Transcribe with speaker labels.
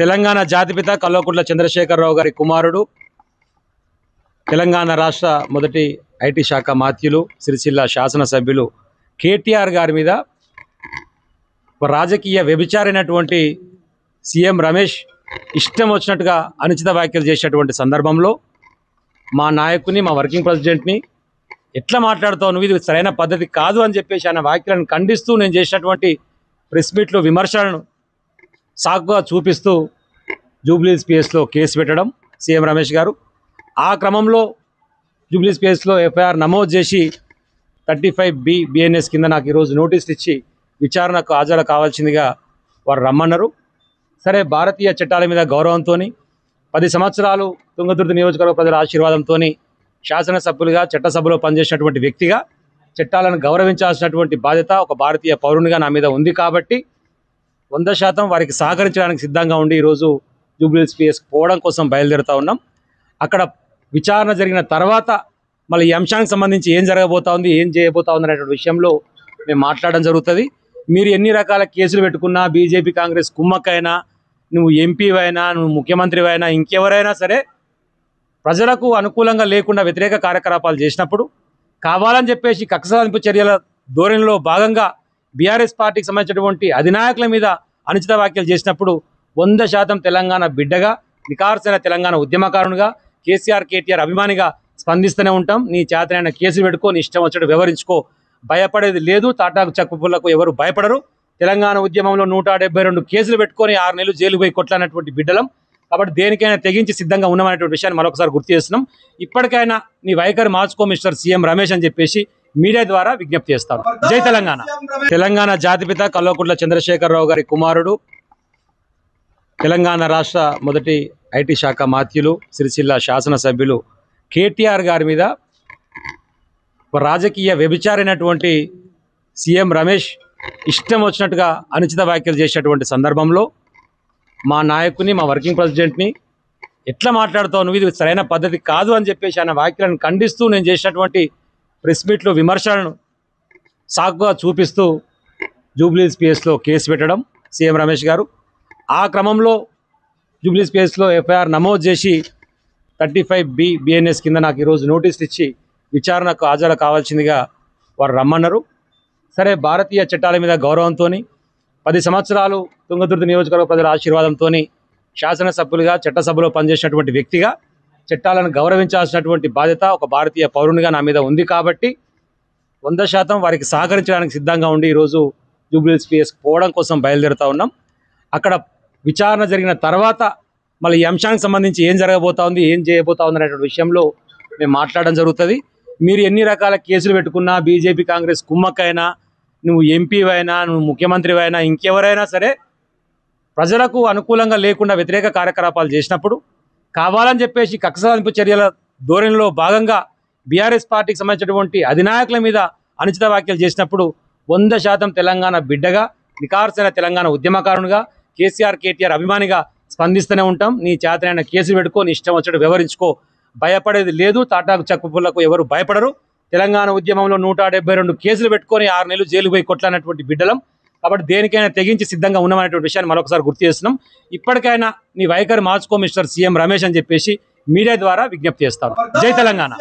Speaker 1: తెలంగాణ జాతిపిత కల్వకుంట్ల చంద్రశేఖరరావు గారి కుమారుడు, తెలంగాణ రాష్ట్ర మొదటి ఐటీ శాఖ మాత్యులు, సిరిసిల్ల శాసనసభ్యులు కేటీఆర్ గారి మీద రాజకీయ వ్యభిచారైనటువంటి సీఎం రమేష్ ఇష్టం వచ్చినట్టుగా అనుచిత వ్యాఖ్యలు చేసేటువంటి సందర్భంలో మా నాయకుని, మా వర్కింగ్ ప్రెసిడెంట్ని ఎట్లా మాట్లాడుతావు నువ్వు, ఇది సరైన పద్ధతి కాదు అని చెప్పేసి ఆయన వ్యాఖ్యలను ఖండిస్తూ నేను చేసినటువంటి ప్రెస్ మీట్లో విమర్శలను సాకుగా చూపిస్తూ జూబ్లీస్ పిఎస్లో కేసు పెట్టడం సీఎం రమేష్ గారు. ఆ క్రమంలో జూబ్లీస్ పిఎస్లో ఎఫ్ఐఆర్ నమోదు చేసి 35B BNS కింద నాకు ఈరోజు నోటీసులు ఇచ్చి విచారణకు హాజరు కావాల్సిందిగా వారు రమ్మన్నారు. సరే, భారతీయ చట్టాల మీద గౌరవంతో 10 సంవత్సరాలు తుంగతుర్తి నియోజకవర్గ ప్రజల ఆశీర్వాదంతో శాసనసభ్యులుగా చట్టసభలో పనిచేసినటువంటి వ్యక్తిగా చట్టాలను గౌరవించాల్సినటువంటి బాధ్యత ఒక భారతీయ పౌరునిగా నా మీద ఉంది. కాబట్టి 100% వారికి సహకరించడానికి సిద్ధంగా ఉండి ఈరోజు జూబ్లీస్ పిఎస్కి పోవడం కోసం బయలుదేరుతూ ఉన్నాం. అక్కడ విచారణ జరిగిన తర్వాత మళ్ళీ ఈ అంశానికి సంబంధించి ఏం జరగబోతా ఉంది, ఏం చేయబోతా ఉంది అనేటువంటి విషయంలో మేము మాట్లాడడం జరుగుతుంది. మీరు ఎన్ని రకాల కేసులు పెట్టుకున్నా, బీజేపీ కాంగ్రెస్ కుమ్మక్కైనా, నువ్వు ఎంపీవైనా, నువ్వు ముఖ్యమంత్రివైనా, ఇంకెవరైనా సరే ప్రజలకు అనుకూలంగా లేకుండా వ్యతిరేక కార్యకలాపాలు చేసినప్పుడు, కావాలని చెప్పేసి కక్ష సాధింపు చర్యల ధోరణిలో భాగంగా బీఆర్ఎస్ పార్టీకి సంబంధించినటువంటి అధినాయకుల మీద అనుచిత వ్యాఖ్యలు చేసినప్పుడు 100% తెలంగాణ బిడ్డగా, నికార్సైన తెలంగాణ ఉద్యమకారునిగా, కేసీఆర్ కేటీఆర్ అభిమానిగా స్పందిస్తూనే ఉంటాం. నీ చేతనైన కేసులు పెట్టుకో, నీ ఇష్టం వచ్చేట్టు వ్యవహరించుకో, భయపడేది లేదు. తాటాకు చెక్కుపుల్లకు ఎవరు భయపడరు. తెలంగాణ ఉద్యమంలో 172 కేసులు పెట్టుకొని 6 నెలలు జైలుకు పోయి కొట్లాడినటువంటి బిడ్డలం. కాబట్టి దేనికైనా తెగించి సిద్ధంగా ఉన్నామనేటువంటి విషయాన్ని మరొకసారి గుర్తు చేస్తున్నాం. ఇప్పటికైనా నీ వైఖరి మార్చుకో మిస్టర్ సీఎం రమేష్ అని చెప్పేసి మీడియా ద్వారా విజ్ఞప్తి చేస్తాను. జై తెలంగాణ. తెలంగాణ జాతిపిత కల్వకుంట్ల చంద్రశేఖరరావు గారి కుమారుడు, తెలంగాణ రాష్ట్ర మొదటి ఐటీ శాఖ మాత్యులు, సిరిసిల్ల శాసనసభ్యులు కేటీఆర్ గారి మీద రాజకీయ వ్యభిచారైనటువంటి సీఎం రమేష్ ఇష్టం వచ్చినట్టుగా అనుచిత వ్యాఖ్యలు చేసేటువంటి సందర్భంలో మా నాయకుని, మా వర్కింగ్ ప్రెసిడెంట్ని ఎట్లా మాట్లాడుతావు నువ్వు, ఇది సరైన పద్ధతి కాదు అని చెప్పేసి ఆయన వ్యాఖ్యలను ఖండిస్తూ నేను చేసినటువంటి ప్రెస్ మీట్లో విమర్శలను సాకుగా చూపిస్తూ జూబ్లీస్ పిఎస్లో కేసు పెట్టడం సీఎం రమేష్ గారు. ఆ క్రమంలో జూబ్లీస్ పిఎస్లో ఎఫ్ఐఆర్ నమోదు చేసి 35B BNS కింద నాకు ఈరోజు నోటీసులు ఇచ్చి విచారణకు హాజరు కావాల్సిందిగా వారు రమ్మన్నారు. సరే, భారతీయ చట్టాల మీద గౌరవంతో 10 సంవత్సరాలు తుంగతుర్తి నియోజకవర్గ ప్రజల ఆశీర్వాదంతో శాసనసభ్యులుగా చట్టసభలో పనిచేసినటువంటి వ్యక్తిగా చట్టాలను గౌరవించాల్సినటువంటి బాధ్యత ఒక భారతీయ పౌరునిగా నా మీద ఉంది. కాబట్టి 100% వారికి సహకరించడానికి సిద్ధంగా ఉండి ఈరోజు జూబ్లీస్ పిఎస్కి పోవడం కోసం బయలుదేరుతూ ఉన్నాం. అక్కడ విచారణ జరిగిన తర్వాత మళ్ళీ ఈ అంశానికి సంబంధించి ఏం జరగబోతా ఉంది, ఏం చేయబోతా ఉంది అనేటువంటి విషయంలో మేము మాట్లాడడం జరుగుతుంది. మీరు ఎన్ని రకాల కేసులు పెట్టుకున్నా, బీజేపీ కాంగ్రెస్ కుమ్మక్కైనా, నువ్వు ఎంపీవైనా, నువ్వు ముఖ్యమంత్రివైనా, ఇంకెవరైనా సరే ప్రజలకు అనుకూలంగా లేకుండా వ్యతిరేక కార్యకలాపాలు చేసినప్పుడు, కావాలని చెప్పేసి కక్ష సాధింపు చర్యల ధోరణిలో భాగంగా బీఆర్ఎస్ పార్టీకి సంబంధించినటువంటి అధినాయకుల మీద అనుచిత వ్యాఖ్యలు చేసినప్పుడు 100% తెలంగాణ బిడ్డగా, నికార్సైన తెలంగాణ ఉద్యమకారునిగా, కేసీఆర్ కేటీఆర్ అభిమానిగా స్పందిస్తూనే ఉంటాం. నీ చేతనైన కేసులు పెట్టుకో, నీ ఇష్టం వచ్చేట్టు వ్యవహరించుకో, భయపడేది లేదు. తాటాకు చెక్కుపుల్లకు ఎవరు భయపడరు. తెలంగాణ ఉద్యమంలో 172 కేసులు పెట్టుకొని 6 నెలలు జైలుకు పోయి కొట్లాడినటువంటి బిడ్డలం. కాబట్టి దేనికైనా తెగించి సిద్ధంగా ఉన్నామనేటువంటి విషయాన్ని మరొకసారి గుర్తు చేస్తున్నాం. ఇప్పటికైనా నీ వైఖరి మార్చుకో మిస్టర్ సీఎం రమేష్ అని చెప్పేసి మీడియా ద్వారా విజ్ఞప్తి చేస్తాను. జై తెలంగాణ.